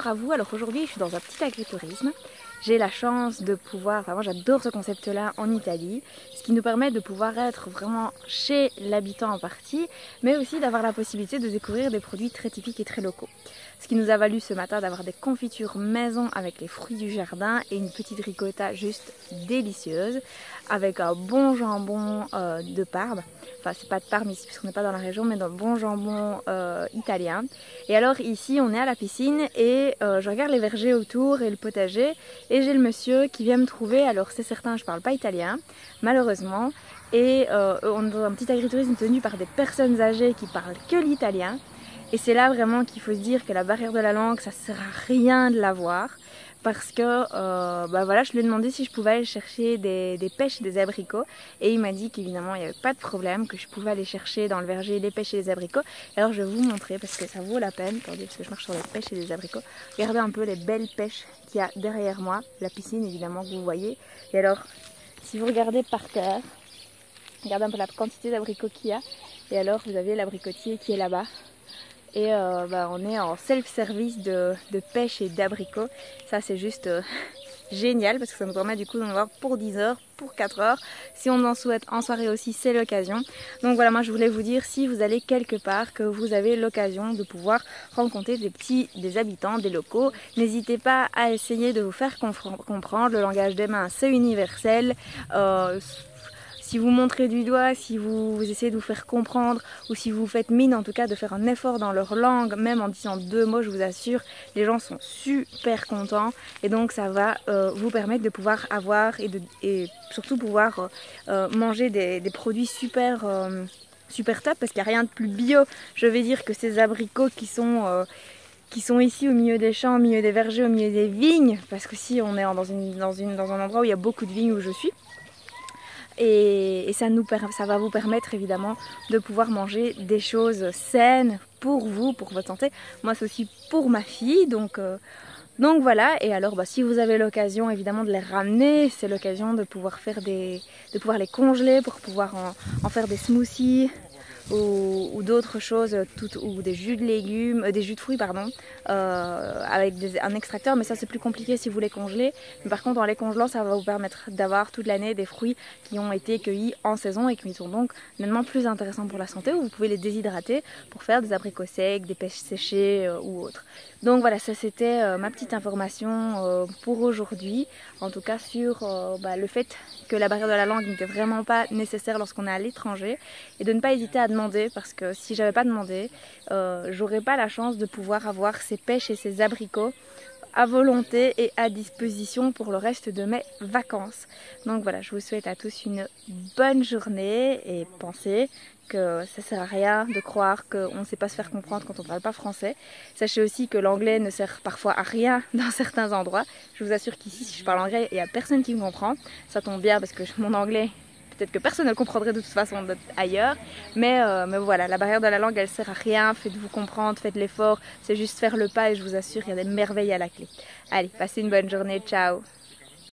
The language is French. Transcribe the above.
bonjour à vous. Alors aujourd'hui je suis dans un petit agritourisme. J'ai la chance de pouvoir, vraiment j'adore ce concept là en Italie, ce qui nous permet de pouvoir être vraiment chez l'habitant en partie, mais aussi d'avoir la possibilité de découvrir des produits très typiques et très locaux. Ce qui nous a valu ce matin d'avoir des confitures maison avec les fruits du jardin et une petite ricotta juste délicieuse, avec un bon jambon de Parme. Enfin c'est pas de Parme ici puisqu'on n'est pas dans la région, mais d'un bon jambon italien. Et alors ici on est à la piscine et je regarde les vergers autour et le potager et j'ai le monsieur qui vient me trouver. Alors c'est certain, je parle pas italien malheureusement, et on est dans un petit agritourisme tenu par des personnes âgées qui parlent que l'italien. Et c'est là vraiment qu'il faut se dire que la barrière de la langue, ça sert à rien de l'avoir. Parce que voilà, je lui ai demandé si je pouvais aller chercher des pêches et des abricots. Et il m'a dit qu'évidemment il n'y avait pas de problème, que je pouvais aller chercher dans le verger les pêches et les abricots. Et alors je vais vous montrer parce que ça vaut la peine. Attendez, parce que je marche sur les pêches et les abricots. Regardez un peu les belles pêches qu'il y a derrière moi. La piscine évidemment que vous voyez. Et alors, si vous regardez par terre, regardez un peu la quantité d'abricots qu'il y a. Et alors vous avez l'abricotier qui est là-bas. Et on est en self-service de pêche et d'abricots. Ça c'est juste génial parce que ça nous permet du coup d'en avoir pour 10 heures, pour 4 heures. Si on en souhaite en soirée aussi, c'est l'occasion. Donc voilà, moi je voulais vous dire, si vous allez quelque part, que vous avez l'occasion de pouvoir rencontrer des habitants, des locaux, n'hésitez pas à essayer de vous faire comprendre. Le langage des mains c'est universel. Si vous montrez du doigt, si vous essayez de vous faire comprendre, ou si vous faites mine en tout cas de faire un effort dans leur langue, même en disant 2 mots, je vous assure, les gens sont super contents. Et donc ça va vous permettre de pouvoir avoir et surtout pouvoir manger des produits super top, parce qu'il n'y a rien de plus bio, je vais dire, que ces abricots qui sont ici au milieu des champs, au milieu des vergers, au milieu des vignes, parce que si on est dans un endroit où il y a beaucoup de vignes où je suis. Et ça va vous permettre évidemment de pouvoir manger des choses saines pour vous, pour votre santé. Moi c'est aussi pour ma fille, donc voilà. Et alors si vous avez l'occasion évidemment de les ramener, c'est l'occasion de pouvoir les congeler pour pouvoir en faire des smoothies ou d'autres choses, ou des jus de légumes, des jus de fruits pardon, avec un extracteur, mais ça c'est plus compliqué si vous les congelez. Mais par contre en les congelant, ça va vous permettre d'avoir toute l'année des fruits qui ont été cueillis en saison et qui sont donc nettement plus intéressants pour la santé, ou vous pouvez les déshydrater pour faire des abricots secs, des pêches séchées ou autres. Donc voilà, ça c'était ma petite information pour aujourd'hui, en tout cas sur le fait que la barrière de la langue n'était vraiment pas nécessaire lorsqu'on est à l'étranger, et de ne pas hésiter à demander, parce que si j'avais pas demandé, j'aurais pas la chance de pouvoir avoir ces pêches et ces abricots à volonté et à disposition pour le reste de mes vacances. Donc voilà, je vous souhaite à tous une bonne journée et pensez que ça sert à rien de croire qu'on ne sait pas se faire comprendre quand on ne parle pas français. Sachez aussi que l'anglais ne sert parfois à rien dans certains endroits. Je vous assure qu'ici, si je parle anglais, il n'y a personne qui me comprend. Ça tombe bien parce que mon anglais, peut-être que personne ne le comprendrait de toute façon ailleurs, mais voilà, la barrière de la langue elle sert à rien, faites-vous comprendre, faites l'effort, c'est juste faire le pas et je vous assure il y a des merveilles à la clé. Allez, passez une bonne journée, ciao.